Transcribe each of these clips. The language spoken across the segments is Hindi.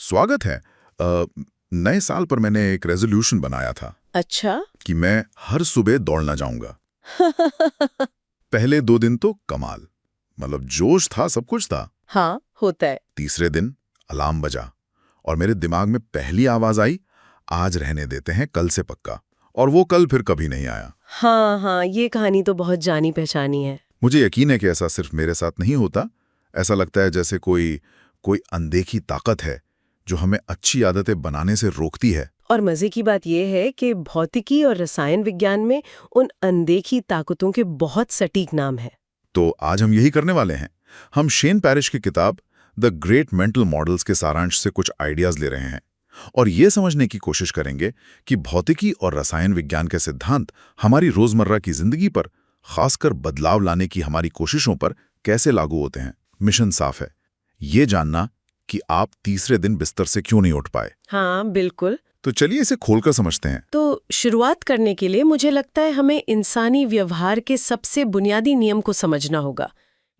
स्वागत है। नए साल पर मैंने एक रेजोल्यूशन बनाया था अच्छा। कि मैं हर सुबह दौड़ना जाऊंगा। पहले 2 दिन तो कमाल, मतलब जोश था, सब कुछ था। हाँ, होता है। तीसरे दिन अलार्म बजा और मेरे दिमाग में पहली आवाज आई, आज रहने देते हैं, कल से पक्का। और वो कल फिर कभी नहीं आया। हाँ हाँ, ये कहानी तो बहुत जानी पहचानी है। मुझे यकीन है कि ऐसा सिर्फ मेरे साथ नहीं होता। ऐसा लगता है जैसे कोई कोई अनदेखी ताकत है जो हमें अच्छी आदतें बनाने से रोकती है। और मजे की बात यह है कि भौतिकी और रसायन विज्ञान में उन अनदेखी ताकतों के बहुत सटीक नाम हैं। तो आज हम यही करने वाले हैं। हम शेन पैरिश की किताब द ग्रेट मेंटल मॉडल्स के सारांश से कुछ आइडियाज ले रहे हैं और ये समझने की कोशिश करेंगे कि भौतिकी और रसायन विज्ञान के सिद्धांत हमारी रोजमर्रा की जिंदगी पर, खासकर बदलाव लाने की हमारी कोशिशों पर कैसे लागू होते हैं। मिशन साफ है, ये जानना कि आप तीसरे दिन बिस्तर से क्यों नहीं उठ पाए। हाँ बिल्कुल। तो चलिए इसे खोलकर समझते हैं। तो शुरुआत करने के लिए मुझे लगता है हमें इंसानी व्यवहार के सबसे बुनियादी नियम को समझना होगा।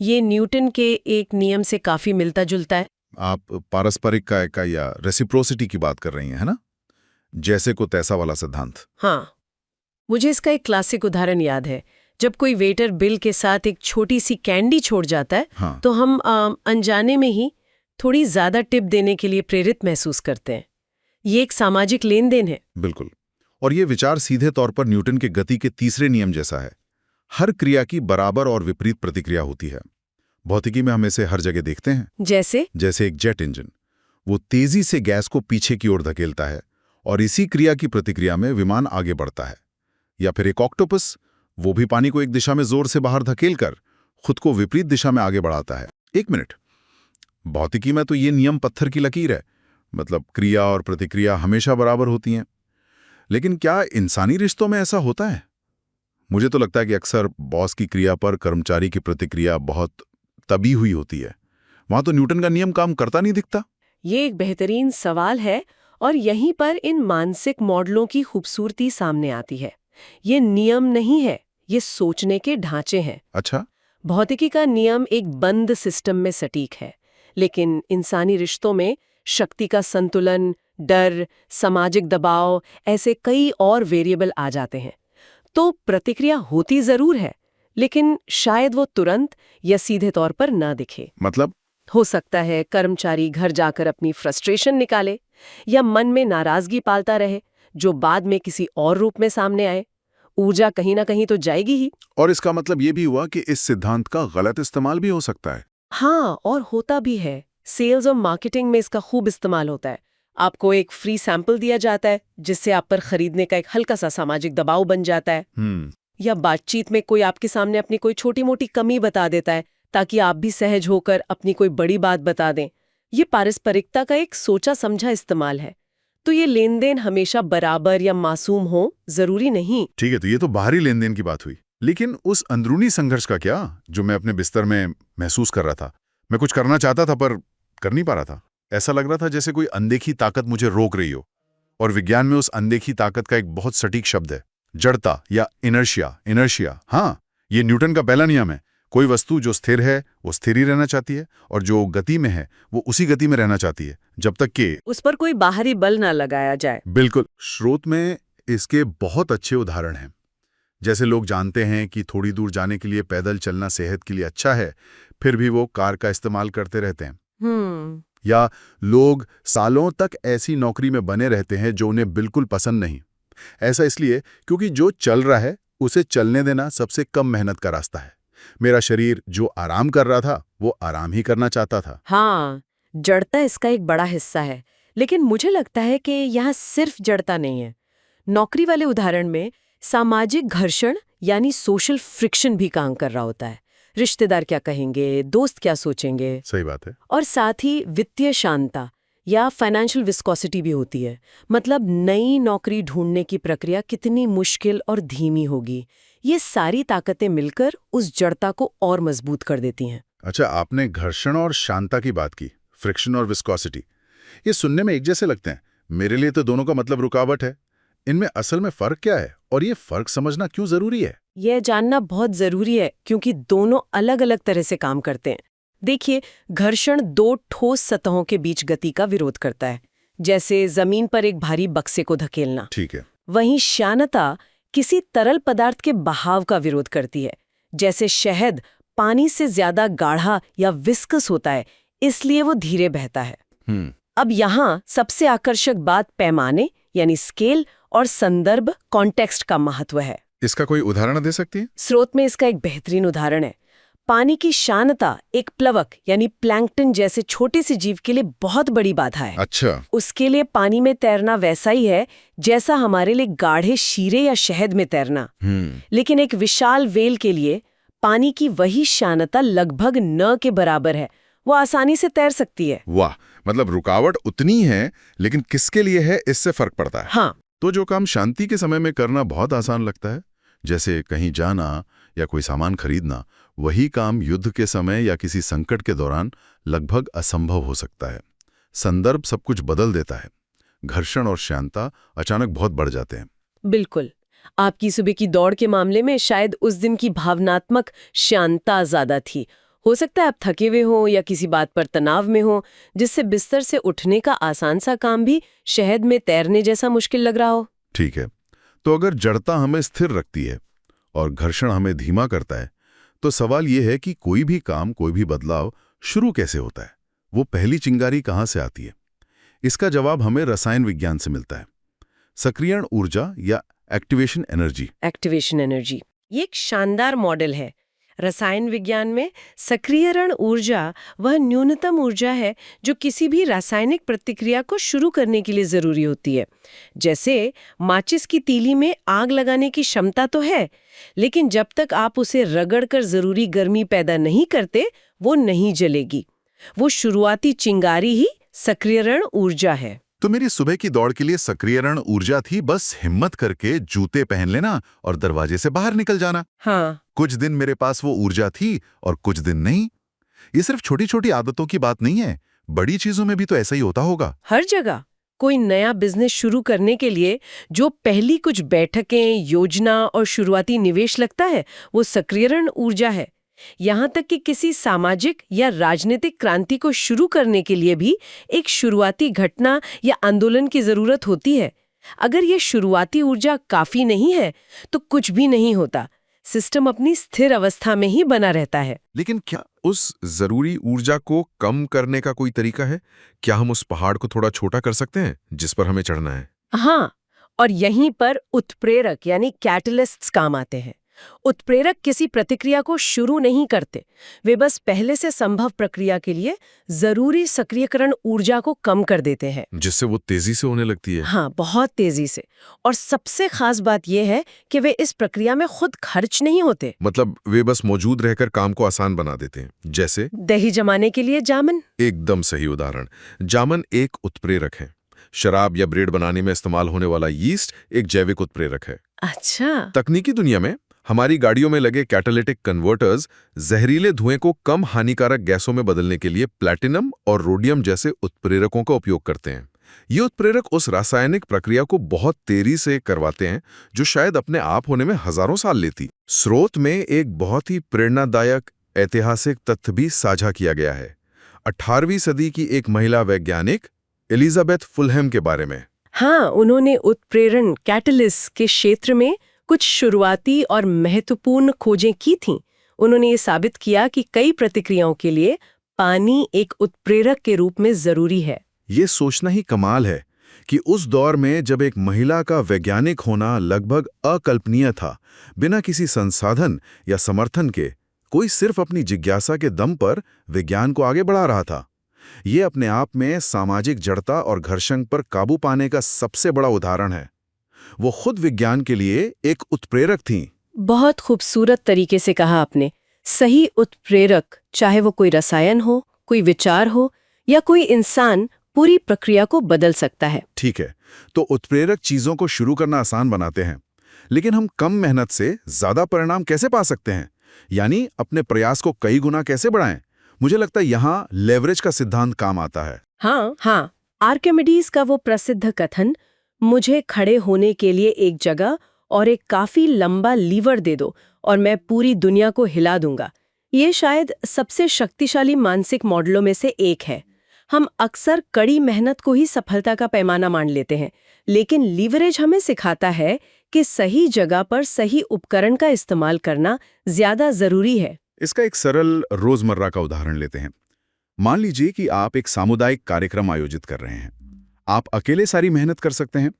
ये न्यूटन के एक नियम से काफी मिलता जुलता है। आप पारस्परिक का या रेसिप्रोसिटी की बात कर रही हैं, है ना? जैसे को तैसा वाला सिद्धांत। हाँ, मुझे इसका एक क्लासिक उदाहरण याद है। जब कोई वेटर बिल के साथ एक छोटी सी कैंडी छोड़ जाता है, हाँ। तो हम अनजाने में ही थोड़ी ज्यादा टिप देने के लिए प्रेरित महसूस करते हैं। ये एक सामाजिक लेन देन है। बिल्कुल। और ये विचार सीधे तौर पर न्यूटन के गति के तीसरे नियम जैसा है। हर क्रिया की बराबर और विपरीत प्रतिक्रिया होती है। भौतिकी में हम इसे हर जगह देखते हैं। जैसे एक जेट इंजन, वो तेजी से गैस को पीछे की ओर धकेलता है और इसी क्रिया की प्रतिक्रिया में विमान आगे बढ़ता है। या फिर एक ऑक्टोपस, वो भी पानी को एक दिशा में जोर से बाहर धकेलकर खुद को विपरीत दिशा में आगे बढ़ाता है। एक मिनट, भौतिकी में तो ये नियम पत्थर की लकीर है, मतलब क्रिया और प्रतिक्रिया हमेशा बराबर होती हैं। लेकिन क्या इंसानी रिश्तों में ऐसा होता है? मुझे तो लगता है कि अक्सर बॉस की क्रिया पर कर्मचारी की प्रतिक्रिया बहुत तभी हुई होती है। वहां तो न्यूटन का नियम काम करता नहीं दिखता। ये एक बेहतरीन सवाल है और यहीं पर इन मानसिक मॉडलों की खूबसूरती सामने आती है। ये नियम नहीं है, ये सोचने के ढांचे हैं। अच्छा। भौतिकी का नियम एक बंद सिस्टम में सटीक है, लेकिन इंसानी रिश्तों में शक्ति का संतुलन, डर, सामाजिक दबाव, ऐसे कई और वेरिएबल आ जाते हैं। तो प्रतिक्रिया होती जरूर है, लेकिन शायद वो तुरंत या सीधे तौर पर ना दिखे। मतलब? हो सकता है कर्मचारी घर जाकर अपनी फ्रस्ट्रेशन निकाले या मन में नाराजगी पालता रहे, जो बाद में किसी और रूप में सामने आए। ऊर्जा कहीं ना कहीं तो जाएगी ही। और इसका मतलब ये भी हुआ कि इस सिद्धांत का गलत इस्तेमाल भी हो सकता है। हाँ, और होता भी है। सेल्स और मार्केटिंग में इसका खूब इस्तेमाल होता है। आपको एक फ्री सैंपल दिया जाता है जिससे आप पर खरीदने का एक हल्का सा सामाजिक दबाव बन जाता है। या बातचीत में कोई आपके सामने अपनी कोई छोटी मोटी कमी बता देता है ताकि आप भी सहज होकर अपनी कोई बड़ी बात बता दें। ये पारस्परिकता का एक सोचा समझा इस्तेमाल है। तो ये लेन देन हमेशा बराबर या मासूम हो जरूरी नहीं। ठीक है, तो ये तो बाहरी लेन देन की बात हुई। लेकिन उस अंदरूनी संघर्ष का क्या, जो मैं अपने बिस्तर में महसूस कर रहा था? मैं कुछ करना चाहता था पर कर नहीं पा रहा था। ऐसा लग रहा था जैसे कोई अनदेखी ताकत मुझे रोक रही हो। और विज्ञान में उस अनदेखी ताकत का एक बहुत सटीक शब्द है, जड़ता या इनर्शिया। हाँ, ये न्यूटन का पहला नियम है। कोई वस्तु जो स्थिर है वो स्थिर ही रहना चाहती है और जो गति में है वो उसी गति में रहना चाहती है जब तक कि उस पर कोई बाहरी बल ना लगाया जाए। बिल्कुल। स्रोत में इसके बहुत अच्छे उदाहरण हैं। जैसे लोग जानते हैं कि थोड़ी दूर जाने के लिए पैदल चलना सेहत के लिए अच्छा है, फिर भी वो कार का इस्तेमाल करते रहते हैं। या लोग सालों तक ऐसी नौकरी में बने रहते हैं जो उन्हें बिल्कुल पसंद नहीं। ऐसा इसलिए क्योंकि जो चल रहा है उसे चलने देना सबसे कम मेहनत का रास्ता है। मेरा शरीर जो आराम कर रहा था वो आराम ही करना चाहता था। हाँ, जड़ता इसका एक बड़ा हिस्सा है। लेकिन मुझे लगता है कि यहाँ सिर्फ जड़ता नहीं है। नौकरी वाले उदाहरण में सामाजिक घर्षण यानी सोशल फ्रिक्शन भी काम कर रहा होता है। रिश्तेदार क्या कहेंगे, दोस्त क्या सोचेंगे। सही बात है। और साथ ही वित्तीय शांता या फाइनेंशियल विस्कोसिटी भी होती है। मतलब नई नौकरी ढूंढने की प्रक्रिया कितनी मुश्किल और धीमी होगी। ये सारी ताकतें मिलकर उस जड़ता को और मजबूत कर देती हैं। अच्छा, आपने घर्षण और शांता की बात की, फ्रिक्शन और विस्कोसिटी। ये सुनने में एक जैसे लगते हैं। मेरे लिए तो दोनों का मतलब रुकावट है। इनमें असल में फर्क क्या है और ये फर्क समझना क्यों जरूरी है? यह जानना बहुत जरूरी है क्योंकि दोनों अलग अलग तरह से काम करते हैं। देखिए, घर्षण दो ठोस सतहों के बीच गति का विरोध करता है, जैसे जमीन पर एक भारी बक्से को धकेलना। ठीक है। वहीं श्यानता किसी तरल पदार्थ के बहाव का विरोध करती है, जैसे शहद पानी से ज्यादा गाढ़ा या विस्कस होता है, इसलिए वो धीरे बहता है। अब यहाँ सबसे आकर्षक बात पैमाने यानी स्केल और संदर्भ कॉन्टेक्स्ट का महत्व है। इसका कोई उदाहरण दे सकती है? स्रोत में इसका एक बेहतरीन उदाहरण है। पानी की श्यानता एक प्लवक यानी प्लैंकटन जैसे छोटे से जीव के लिए बहुत बड़ी बाधा है। अच्छा। उसके लिए पानी में तैरना वैसा ही है जैसा हमारे लिए गाढ़े शीरे या शहद में तैरना। लेकिन एक विशाल व्हेल के लिए पानी की वही श्यानता लगभग न के बराबर है, वो आसानी से तैर सकती है। वाह, मतलब रुकावट उतनी है, लेकिन किसके लिए है इससे फर्क पड़ता है। हाँ। तो जो काम शांति के समय में करना बहुत आसान लगता है, जैसे कहीं जाना या कोई सामान खरीदना, वही काम युद्ध के समय या किसी संकट के दौरान लगभग असंभव हो सकता है। संदर्भ सब कुछ बदल देता है। घर्षण और श्यानता अचानक बहुत बढ़ जाते हैं। बिल्कुल। आपकी सुबह की दौड़ के मामले में शायद उस दिन की भावनात्मक श्यानता ज्यादा थी। हो सकता है आप थके हुए हो या किसी बात पर तनाव में हो, जिससे बिस्तर से उठने का आसान सा काम भी शहद में तैरने जैसा मुश्किल लग रहा हो। ठीक है, तो अगर जड़ता हमें स्थिर रखती है और घर्षण हमें धीमा करता है, तो सवाल यह है कि कोई भी काम, कोई भी बदलाव शुरू कैसे होता है? वो पहली चिंगारी कहाँ से आती है? इसका जवाब हमें रसायन विज्ञान से मिलता है। सक्रियण ऊर्जा या एक्टिवेशन एनर्जी। एक्टिवेशन एनर्जी ये एक शानदार मॉडल है। रसायन विज्ञान में सक्रियण ऊर्जा वह न्यूनतम ऊर्जा है जो किसी भी रासायनिक प्रतिक्रिया को शुरू करने के लिए जरूरी होती है। जैसे माचिस की तीली में आग लगाने की क्षमता तो है, लेकिन जब तक आप उसे रगड़कर जरूरी गर्मी पैदा नहीं करते, वो नहीं जलेगी। वो शुरुआती चिंगारी ही सक्रियण ऊर्जा है। तो मेरी सुबह की दौड़ के लिए सक्रियण ऊर्जा थी बस हिम्मत करके जूते पहन लेना और दरवाजे से बाहर निकल जाना। हाँ। कुछ दिन मेरे पास वो ऊर्जा थी और कुछ दिन नहीं। ये सिर्फ छोटी छोटी आदतों की बात नहीं है, बड़ी चीजों में भी तो ऐसा ही होता होगा। हर जगह कोई नया बिजनेस शुरू करने के लिए जो पहली कुछ बैठकें, योजना और शुरुआती निवेश लगता है, वो सक्रियण ऊर्जा है। यहाँ तक कि किसी सामाजिक या राजनीतिक क्रांति को शुरू करने के लिए भी एक शुरुआती घटना या आंदोलन की जरूरत होती है। अगर ये शुरुआती ऊर्जा काफी नहीं है तो कुछ भी नहीं होता। सिस्टम अपनी स्थिर अवस्था में ही बना रहता है। लेकिन क्या उस जरूरी ऊर्जा को कम करने का कोई तरीका है? क्या हम उस पहाड़ को थोड़ा छोटा कर सकते हैं जिस पर हमें चढ़ना है? हाँ, और यहीं पर उत्प्रेरक यानी कैटलिस्ट्स काम आते हैं। उत्प्रेरक किसी प्रतिक्रिया को शुरू नहीं करते, वे बस पहले से संभव प्रक्रिया के लिए जरूरी सक्रियकरण ऊर्जा को कम कर देते हैं, जिससे वो तेजी से होने लगती है। हाँ, बहुत तेजी से। और सबसे खास बात यह है कि वे इस प्रक्रिया में खुद खर्च नहीं होते। मतलब वे बस मौजूद रहकर काम को आसान बना देते हैं। जैसे दही जमाने के लिए जामन। एकदम सही उदाहरण। जामन एक उत्प्रेरक है। शराब या ब्रेड बनाने में इस्तेमाल होने वाला यीस्ट एक जैविक उत्प्रेरक है। अच्छा। तकनीकी दुनिया में हमारी गाड़ियों में लगे कैटालिटिक कन्वर्टर्स जहरीले धुएं को कम हानिकारक गैसों में बदलने के लिए प्लैटिनम और रोडियम जैसे उत्प्रेरकों का उपयोग करते हैं। ये उत्प्रेरक उस रासायनिक प्रक्रिया को बहुत तेजी से करवाते हैं जो शायद अपने आप होने में हजारों साल लेती। स्रोत में एक बहुत ही प्रेरणादायक ऐतिहासिक तथ्य भी साझा किया गया है 18वीं सदी की एक महिला वैज्ञानिक एलिजाबेथ फुलहैम के बारे में। हाँ, उन्होंने उत्प्रेरण कैटलिस्ट के क्षेत्र में कुछ शुरुआती और महत्वपूर्ण खोजें की थीं। उन्होंने ये साबित किया कि कई प्रतिक्रियाओं के लिए पानी एक उत्प्रेरक के रूप में जरूरी है। ये सोचना ही कमाल है कि उस दौर में जब एक महिला का वैज्ञानिक होना लगभग अकल्पनीय था, बिना किसी संसाधन या समर्थन के कोई सिर्फ अपनी जिज्ञासा के दम पर विज्ञान को आगे बढ़ा रहा था। ये अपने आप में सामाजिक जड़ता और घर्षण पर काबू पाने का सबसे बड़ा उदाहरण है। वो खुद विज्ञान के लिए एक उत्प्रेरक थीं। बहुत खूबसूरत तरीके से कहा आपने। सही उत्प्रेरक, चाहे वो कोई रसायन हो, कोई विचार हो या कोई इंसान, पूरी प्रक्रिया को बदल सकता है। ठीक है, तो उत्प्रेरक चीजों को शुरू करना आसान बनाते हैं, लेकिन हम कम मेहनत से ज्यादा परिणाम कैसे पा सकते हैं? यानी अपने प्रयास को कई गुना कैसे बढ़ाएं? मुझे लगता है यहाँ लेवरेज का सिद्धांत काम आता है। हाँ, आर्किमिडीज का वो प्रसिद्ध कथन, मुझे खड़े होने के लिए एक जगह और एक काफी लंबा लीवर दे दो और मैं पूरी दुनिया को हिला दूंगा, ये शायद सबसे शक्तिशाली मानसिक मॉडलों में से एक है। हम अक्सर कड़ी मेहनत को ही सफलता का पैमाना मान लेते हैं, लेकिन लीवरेज हमें सिखाता है कि सही जगह पर सही उपकरण का इस्तेमाल करना ज्यादा जरूरी है। इसका एक सरल रोजमर्रा का उदाहरण लेते हैं। मान लीजिए कि आप एक सामुदायिक कार्यक्रम आयोजित कर रहे हैं। आप अकेले सारी मेहनत कर सकते हैं,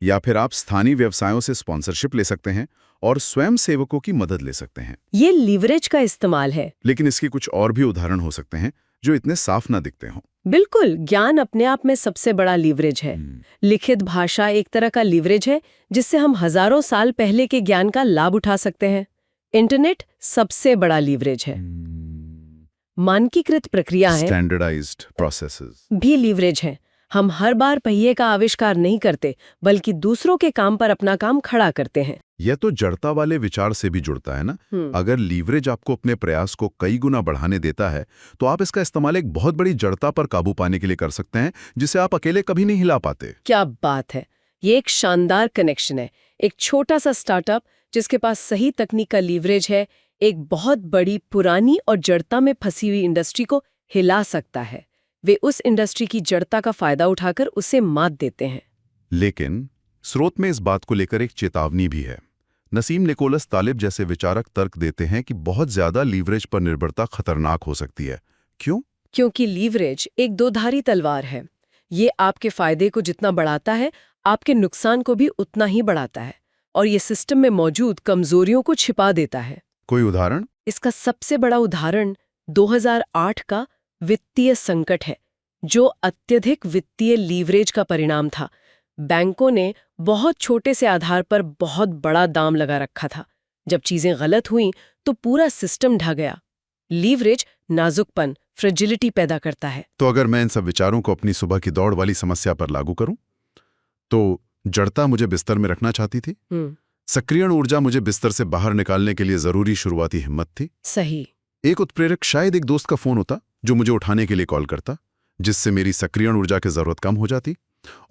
या फिर आप स्थानीय व्यवसायों से स्पॉन्सरशिप ले सकते हैं और स्वयं सेवकों की मदद ले सकते हैं। ये लीवरेज का इस्तेमाल है। लेकिन इसके कुछ और भी उदाहरण हो सकते हैं जो इतने साफ ना दिखते हों। बिल्कुल, ज्ञान अपने आप में सबसे बड़ा लीवरेज है। लिखित भाषा एक तरह का लीवरेज है जिससे हम हजारों साल पहले के ज्ञान का लाभ उठा सकते हैं। इंटरनेट सबसे बड़ा लीवरेज है। मानकीकृत प्रक्रियाएं स्टैंडर्डाइज्ड प्रोसेसेस भी लीवरेज है। हम हर बार पहिए का आविष्कार नहीं करते, बल्कि दूसरों के काम पर अपना काम खड़ा करते हैं। यह तो जड़ता वाले विचार से भी जुड़ता है ना। अगर लीवरेज आपको अपने प्रयास को कई गुना बढ़ाने देता है, तो आप इसका इस्तेमाल एक बहुत बड़ी जड़ता पर काबू पाने के लिए कर सकते हैं, जिसे आप अकेले कभी नहीं हिला पाते। क्या बात है! ये एक शानदार कनेक्शन है। एक छोटा सा स्टार्टअप जिसके पास सही तकनीक का लीवरेज है, एक बहुत बड़ी पुरानी और जड़ता में फंसी हुई इंडस्ट्री को हिला सकता है। वे उस इंडस्ट्री की जड़ता का फायदा उठाकर उसे मात देते हैं। लेकिन स्रोत में इस बात को लेकर एक चेतावनी भी है। नसीम निकोलस तालिब जैसे विचारक तर्क देते हैं कि बहुत ज्यादा लीवरेज पर निर्भरता खतरनाक हो सकती है। क्यों? क्योंकि लीवरेज एक दोधारी तलवार है। ये आपके फायदे को जितना बढ़ाता है, आपके नुकसान को भी उतना ही बढ़ाता है, और ये सिस्टम में मौजूद कमजोरियों को छिपा देता है। कोई उदाहरण? इसका सबसे बड़ा उदाहरण 2008 का वित्तीय संकट है, जो अत्यधिक वित्तीय लीवरेज का परिणाम था। बैंकों ने बहुत छोटे से आधार पर बहुत बड़ा दाम लगा रखा था। जब चीजें गलत हुईं तो पूरा सिस्टम ढह गया। लीवरेज नाजुकपन, फ्रेजिलिटी पैदा करता है। तो अगर मैं इन सब विचारों को अपनी सुबह की दौड़ वाली समस्या पर लागू करूं, तो जड़ता मुझे बिस्तर में रखना चाहती थी, सक्रियण ऊर्जा मुझे बिस्तर से बाहर निकालने के लिए जरूरी शुरुआती हिम्मत थी। सही। एक उत्प्रेरक शायद एक दोस्त का फोन होता जो मुझे उठाने के लिए कॉल करता, जिससे मेरी सक्रियण ऊर्जा की जरूरत कम हो जाती।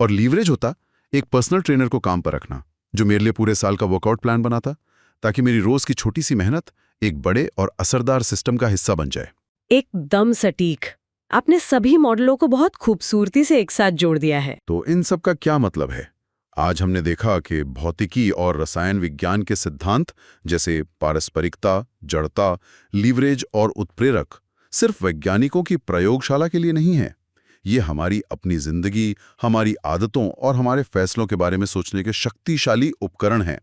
और लीवरेज होता एक पर्सनल ट्रेनर को काम पर रखना, जो मेरे लिए पूरे साल का वर्कआउट प्लान बनाता, ताकि मेरी रोज की छोटी सी मेहनत एक बड़े और असरदार सिस्टम का हिस्सा बन जाए। एकदम सटीक। आपने सभी मॉडलों को बहुत खूबसूरती से एक साथ जोड़ दिया है। तो इन सब का क्या मतलब है? आज हमने देखा कि भौतिकी और रसायन विज्ञान के सिद्धांत जैसे पारस्परिकता, जड़ता, लीवरेज और उत्प्रेरक सिर्फ वैज्ञानिकों की प्रयोगशाला के लिए नहीं है। ये हमारी अपनी जिंदगी, हमारी आदतों और हमारे फैसलों के बारे में सोचने के शक्तिशाली उपकरण हैं।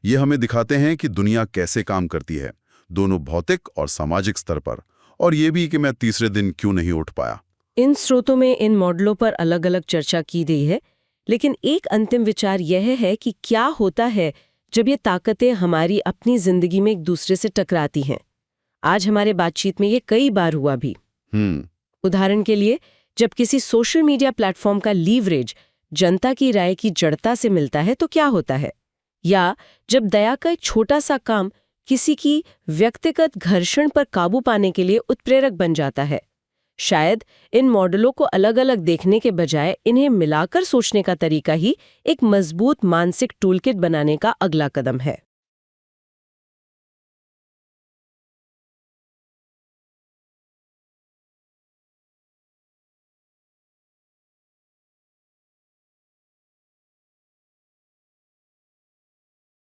ये हमें दिखाते हैं कि दुनिया कैसे काम करती है, दोनों भौतिक और सामाजिक स्तर पर, और ये भी कि मैं तीसरे दिन क्यों नहीं उठ पाया। इन स्रोतों में इन मॉडलों पर अलग अलग चर्चा की गई है, लेकिन एक अंतिम विचार यह है कि क्या होता है जब ये ताकतें हमारी अपनी जिंदगी में एक दूसरे से टकराती हैं। आज हमारे बातचीत में ये कई बार हुआ भी। उदाहरण के लिए, जब किसी सोशल मीडिया प्लेटफॉर्म का लीवरेज जनता की राय की जड़ता से मिलता है तो क्या होता है? या जब दया का एक छोटा सा काम किसी की व्यक्तिगत घर्षण पर काबू पाने के लिए उत्प्रेरक बन जाता है। शायद इन मॉडलों को अलग अलग देखने के बजाय इन्हें मिलाकर सोचने का तरीका ही एक मजबूत मानसिक टूलकिट बनाने का अगला कदम है।